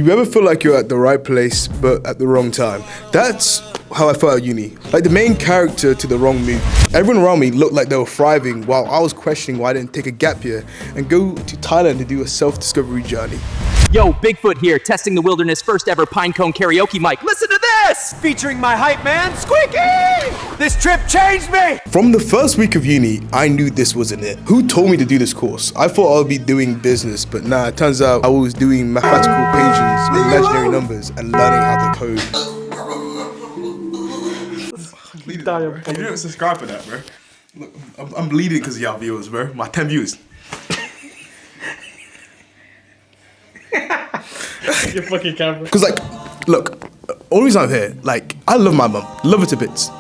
you ever feel like you're at the right place but at the wrong time? That's how I felt at uni. Like the main character to the wrong movie. Everyone around me looked like they were thriving while I was questioning why I didn't take a gap year and go to Thailand to do a self-discovery journey. Yo, Bigfoot here, testing the wilderness first ever pinecone karaoke mic. Listen to this! Featuring my hype man, Squeaky! This trip changed me! From the first week of uni, I knew this wasn't it. Who told me to do this course? I thought I would be doing business, but nah, it turns out I was doing mathematical equations, imaginary numbers, and learning how to code. You didn't subscribe for that, bro. Look, I'm bleeding because of y'all viewers, bro. My 10 views. Your fucking camera. Because like, look, only reason I'm here, like, I love my mum, love her to bits.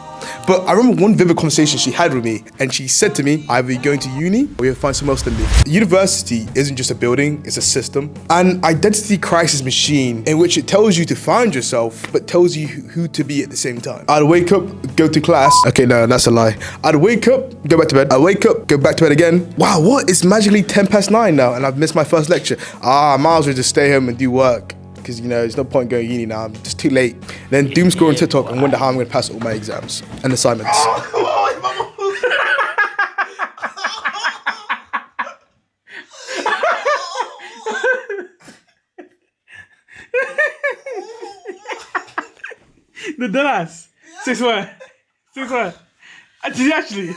But I remember one vivid conversation she had with me, and she said to me, either you're going to uni or you'll find somewhere else to live. University isn't just a building, it's a system. An identity crisis machine in which it tells you to find yourself, but tells you who to be at the same time. I'd wake up, go to class. Okay, no, that's a lie. I'd wake up, go back to bed. I'd wake up, go back to bed again. Wow, what? It's magically 9:10 now, and I've missed my first lecture. I might as well just stay home and do work. Because, you know, there's no point going to uni now, I'm just too late. Then doom scroll on TikTok and wonder how I'm going to pass all my exams and assignments. The deadass. 6-1. 6-1. Did you actually?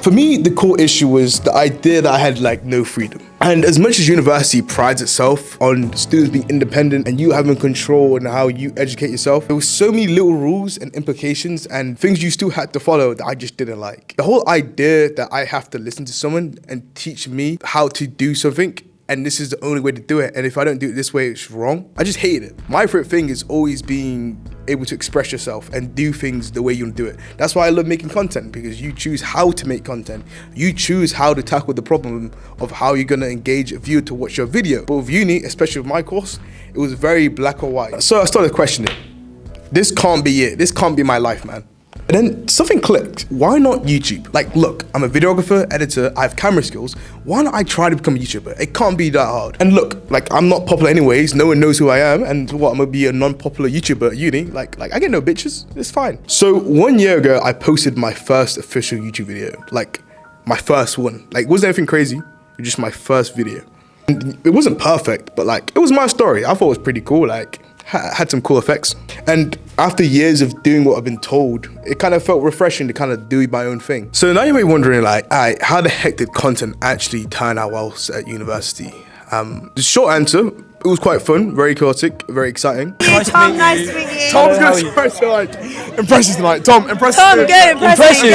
For me, the core issue was the idea that I had like no freedom. And as much as university prides itself on students being independent and you having control on how you educate yourself, there were so many little rules and implications and things you still had to follow that I just didn't like. The whole idea that I have to listen to someone and teach me how to do something, and this is the only way to do it, and if I don't do it this way, it's wrong. I just hated it. My favorite thing is always being able to express yourself and do things the way you want to do it. That's why I love making content, because you choose how to make content. You choose how to tackle the problem of how you're gonna engage a viewer to watch your video. But with uni, especially with my course, it was very black or white. So I started questioning, this can't be it. This can't be my life, man. And then something clicked. Why not YouTube? Like, look, I'm a videographer, editor, I have camera skills. Why not I try to become a YouTuber? It can't be that hard. And look, like, I'm not popular anyways. No one knows who I am. And what, I'm gonna be a non-popular YouTuber at uni? Like I get no bitches. It's fine. So 1 year ago, I posted my first official YouTube video. Like, my first one. Like, it wasn't anything crazy. It was just my first video. And it wasn't perfect, but like, it was my story. I thought it was pretty cool. Like, had some cool effects. And after years of doing what I've been told, it kind of felt refreshing to kind of do my own thing. So now you may be wondering, like, alright, how the heck did content actually turn out well at university? The short answer, it was quite fun, very chaotic, very exciting. Tom, nice to meet you. Tom's gonna try to like impress us tonight. Tom, impress us. Tom, go impress you.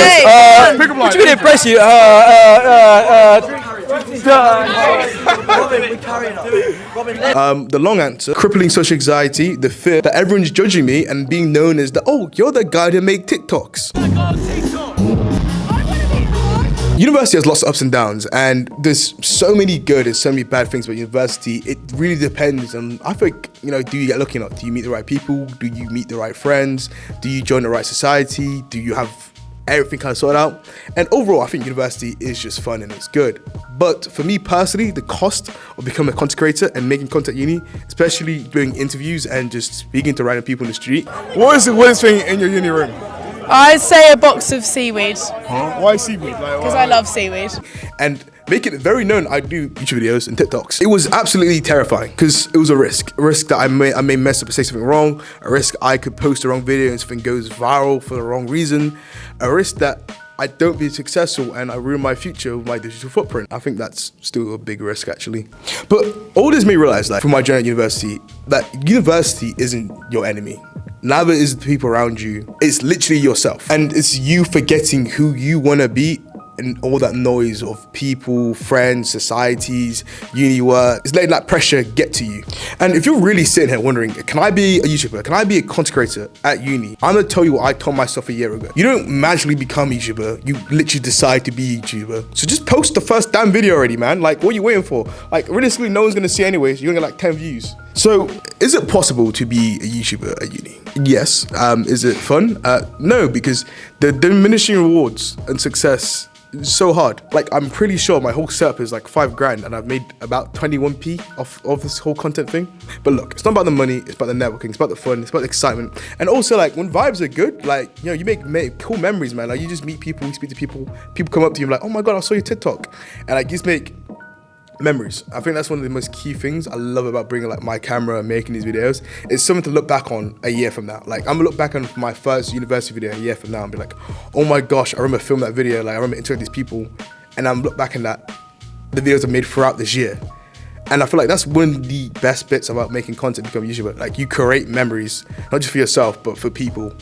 Pick up line. What you gonna impress you? The long answer, crippling social anxiety, the fear that everyone's judging me and being known as the, oh, you're the guy that make TikToks. University has lots of ups and downs, and there's so many good and so many bad things about university. It really depends on, I think, you know, do you get lucky or not? Do you meet the right people? Do you meet the right friends? Do you join the right society? Do you have everything kind of sorted out? And overall, I think university is just fun and it's good. But for me personally, the cost of becoming a content creator and making content at uni, especially doing interviews and just speaking to random people in the street. What is the weirdest thing in your uni room? I'd say a box of seaweed. Huh? Why seaweed? Because I love seaweed. And make it very known I do YouTube videos and TikToks. It was absolutely terrifying because it was a risk that I may mess up and say something wrong, a risk I could post the wrong video and something goes viral for the wrong reason, a risk that I don't be successful and I ruin my future with my digital footprint. I think that's still a big risk actually. But all this made me realize, like, from my journey at university, that university isn't your enemy. Neither is the people around you. It's literally yourself. And it's you forgetting who you want to be and all that noise of people, friends, societies, uni work. It's letting that pressure get to you. And if you're really sitting here wondering, can I be a YouTuber? Can I be a content creator at uni? I'm gonna tell you what I told myself a year ago. You don't magically become a YouTuber. You literally decide to be a YouTuber. So just post the first damn video already, man. Like, what are you waiting for? Like, realistically, no one's gonna see anyways. You're gonna get like 10 views. So, is it possible to be a YouTuber at uni? Yes. Is it fun? No, because the diminishing rewards and success is so hard. Like, I'm pretty sure my whole setup is like $5,000 and I've made about 21p off this whole content thing. But look, it's not about the money, it's about the networking, it's about the fun, it's about the excitement. And also, like, when vibes are good, like, you know, you make cool memories, man. Like, you just meet people, you speak to people come up to you like, oh my God, I saw your TikTok. And like, you just make memories. I think that's one of the most key things I love about bringing like my camera and making these videos. It's something to look back on a year from now. Like, I'm gonna look back on my first university video a year from now and be like, oh my gosh, I remember filming that video. Like, I remember interacting with these people, and I'm look back in that the videos I made throughout this year. And I feel like that's one of the best bits about making content, becoming a YouTuber. Like, you create memories, not just for yourself, but for people.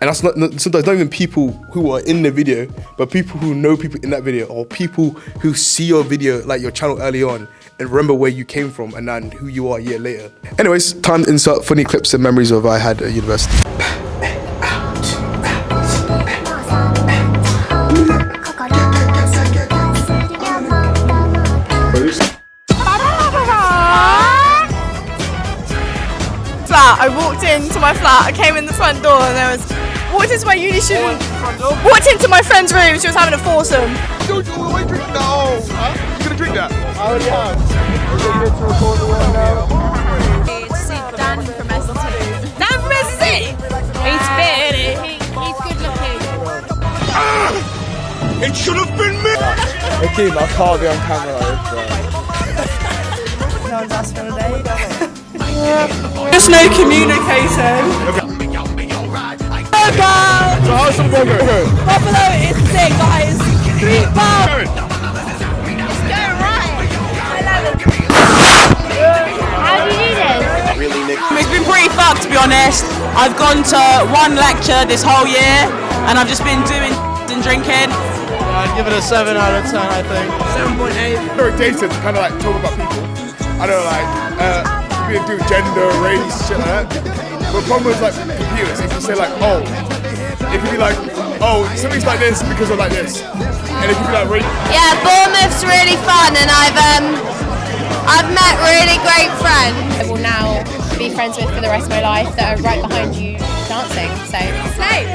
And that's sometimes not even people who are in the video, but people who know people in that video, or people who see your video, like your channel early on, and remember where you came from and then who you are a year later. Anyways, time to insert funny clips and memories of I had at university. Flat. I walked into my flat, I came in the front door and there was walked into my uni student, walked into my friend's room, she was having a foursome. Don't you want to drink? No! Huh? You gonna drink that? I already have. Dan from SSC. Dan from SSC? He's fit, he's good looking. It should have been me! Okay, I can't be on camera like this, No one's asked for a date. Just no communicating. So how's the vlog going? Buffalo is sick, guys. 3 bars. It's going right. I love it. How do you do this? It's been pretty fucked, to be honest. I've gone to one lecture this whole year, and I've just been doing and drinking. I'd give it a 7 out of 10, I think. 7.8. Very dated to kind of like talk about people. I don't know, like, we do gender, race, shit like that. But the problem with like computers, it can say like, oh, it can be like, oh, something's like this because of like this. And it can be like, really. Yeah, Bournemouth's really fun, and I've met really great friends. I will now be friends with for the rest of my life that are right behind you dancing. So, slay.